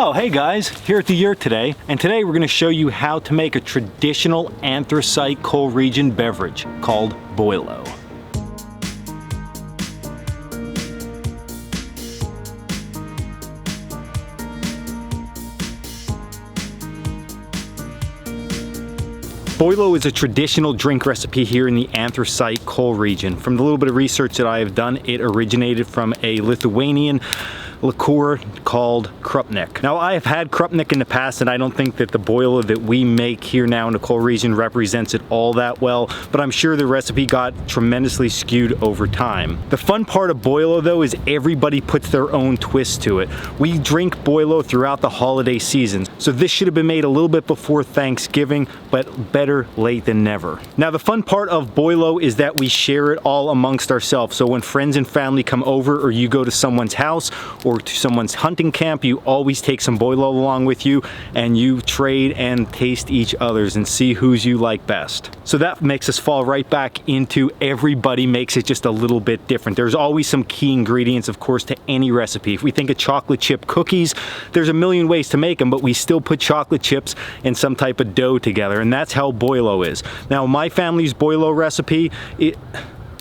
Oh, hey guys, here at the yurt today, and today we're going to show you how to make a traditional anthracite coal region beverage called Boilo. Boilo is a traditional drink recipe here in the anthracite coal region. From the little bit of research that I have done, it originated from a Lithuanian liqueur called Krupnik. Now, I have had Krupnik in the past, and I don't think that the Boilo that we make here now in the coal region represents it all that well, but I'm sure the recipe got tremendously skewed over time. The fun part of Boilo, though, is everybody puts their own twist to it. We drink Boilo throughout the holiday season, so this should have been made a little bit before Thanksgiving, but better late than never. Now, the fun part of Boilo is that we share it all amongst ourselves, so when friends and family come over, or you go to someone's house, or to someone's hunting camp, you always take some Boilo along with you, and you trade and taste each other's and see whose you like best. So that makes us fall right back into everybody makes it just a little bit different. There's always some key ingredients, of course, to any recipe. If we think of chocolate chip cookies, there's a million ways to make them, but we still put chocolate chips and some type of dough together, and that's how Boilo is. Now, my family's Boilo recipe,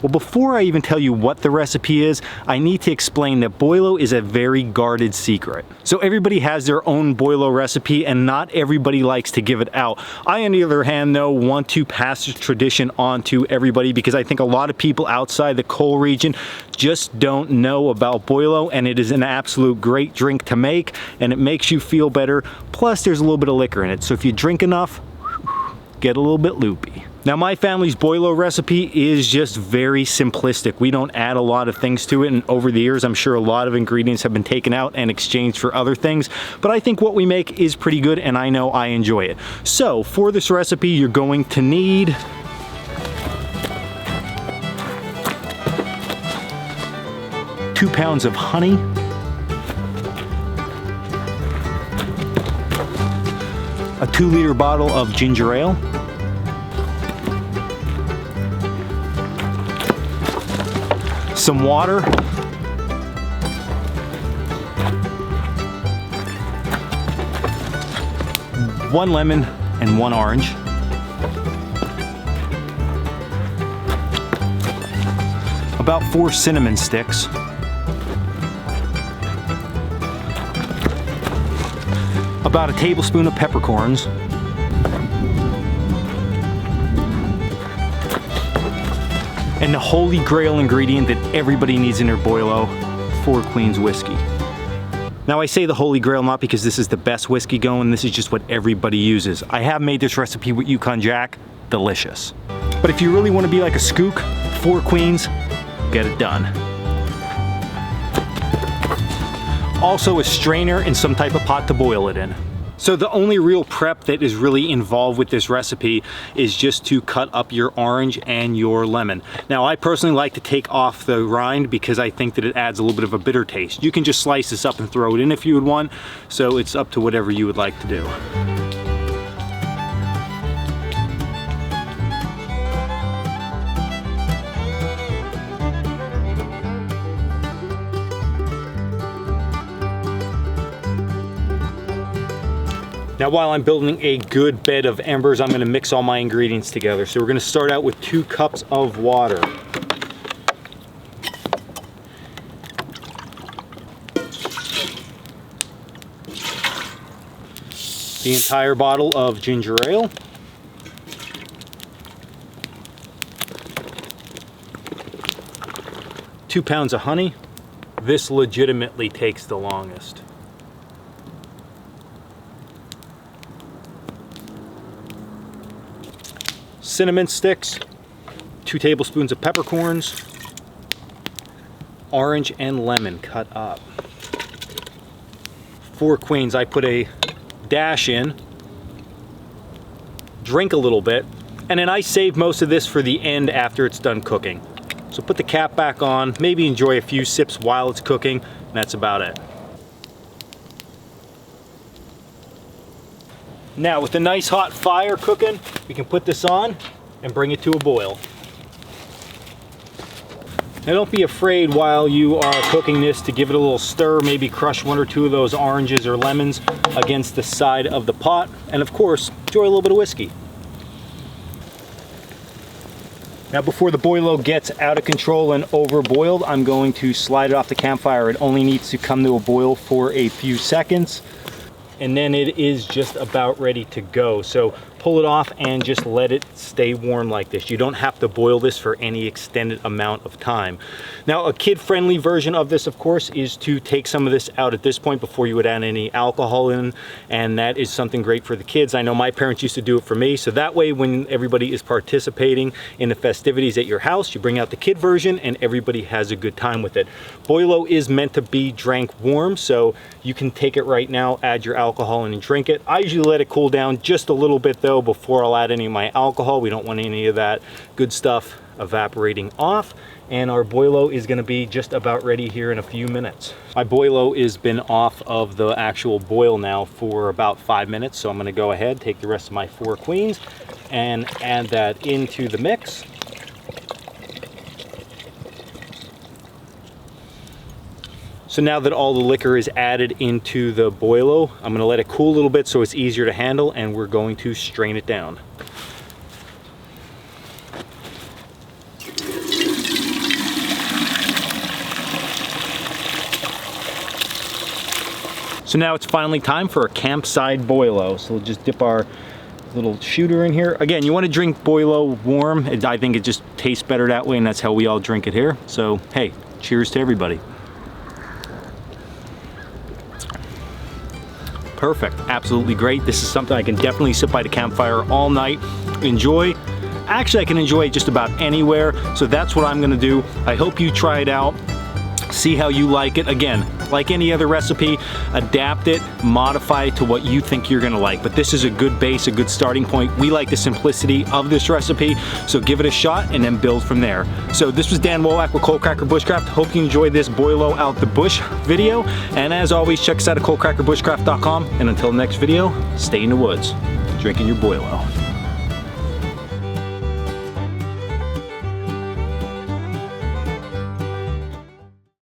well, before I even tell you what the recipe is, I need to explain that Boilo is a very guarded secret. So everybody has their own Boilo recipe, and not everybody likes to give it out. I, on the other hand, though, want to pass the tradition on to everybody, because I think a lot of people outside the coal region just don't know about Boilo, and it is an absolute great drink to make, and it makes you feel better. Plus, there's a little bit of liquor in it, so if you drink enough, get a little bit loopy. Now, my family's Boilo recipe is just very simplistic. We don't add a lot of things to it, and over the years, I'm sure a lot of ingredients have been taken out and exchanged for other things, but I think what we make is pretty good, and I know I enjoy it. So, for this recipe, you're going to need two pounds of honey, a 2-liter bottle of ginger ale, some water, one lemon and one orange, about 4 cinnamon sticks, about a tablespoon of peppercorns, and the holy grail ingredient that everybody needs in their Boilo, 4 Queens whiskey. Now, I say the holy grail not because this is the best whiskey going, this is just what everybody uses. I have made this recipe with Yukon Jack, delicious. But if you really want to be like a skook, 4 Queens, get it done. Also a strainer and some type of pot to boil it in. So the only real prep that is really involved with this recipe is just to cut up your orange and your lemon. Now, I personally like to take off the rind because I think that it adds a little bit of a bitter taste. You can just slice this up and throw it in if you would want, so it's up to whatever you would like to do. Now, while I'm building a good bed of embers, I'm going to mix all my ingredients together. So we're going to start out with 2 cups of water. The entire bottle of ginger ale. Two pounds of honey. This legitimately takes the longest. Cinnamon sticks, 2 tablespoons of peppercorns, orange and lemon cut up. 4 Queens, I put a dash in, drink a little bit, and then I save most of this for the end after it's done cooking. So put the cap back on, maybe enjoy a few sips while it's cooking, and that's about it. Now, with a nice hot fire cooking, we can put this on and bring it to a boil. Now don't be afraid while you are cooking this to give it a little stir, maybe crush 1 or 2 of those oranges or lemons against the side of the pot, and of course, enjoy a little bit of whiskey. Now before the boilo gets out of control and overboiled, I'm going to slide it off the campfire. It only needs to come to a boil for a few seconds, and then it is just about ready to go. So pull it off and just let it stay warm like this. You don't have to boil this for any extended amount of time. Now a kid-friendly version of this, of course, is to take some of this out at this point before you would add any alcohol in, and that is something great for the kids. I know my parents used to do it for me, so that way when everybody is participating in the festivities at your house, you bring out the kid version and everybody has a good time with it. Boilo is meant to be drank warm, so you can take it right now, add your alcohol in and drink it. I usually let it cool down just a little bit though before I'll add any of my alcohol. We don't want any of that good stuff evaporating off, and our boilo is going to be just about ready here in a few minutes. My boilo has been off of the actual boil now for about 5 minutes, so I'm going to go ahead, take the rest of my 4 queens and add that into the mix. So now that all the liquor is added into the boilo, I'm going to let it cool a little bit so it's easier to handle, and we're going to strain it down. So now it's finally time for a campside boilo. So we'll just dip our little shooter in here. Again, you want to drink boilo warm. I think it just tastes better that way, and that's how we all drink it here. So hey, cheers to everybody. Perfect, absolutely great. This is something I can definitely sit by the campfire all night, enjoy. Actually, I can enjoy it just about anywhere, so that's what I'm gonna do. I hope you try it out, see how you like it. Again, like any other recipe, adapt it, modify it to what you think you're gonna like. But this is a good base, a good starting point. We like the simplicity of this recipe, so give it a shot and then build from there. So this was Dan Wolak with Coalcracker Bushcraft. Hope you enjoyed this boilo out the bush video. And as always, check us out at coalcrackerbushcraft.com. And until the next video, stay in the woods, drinking your boilo.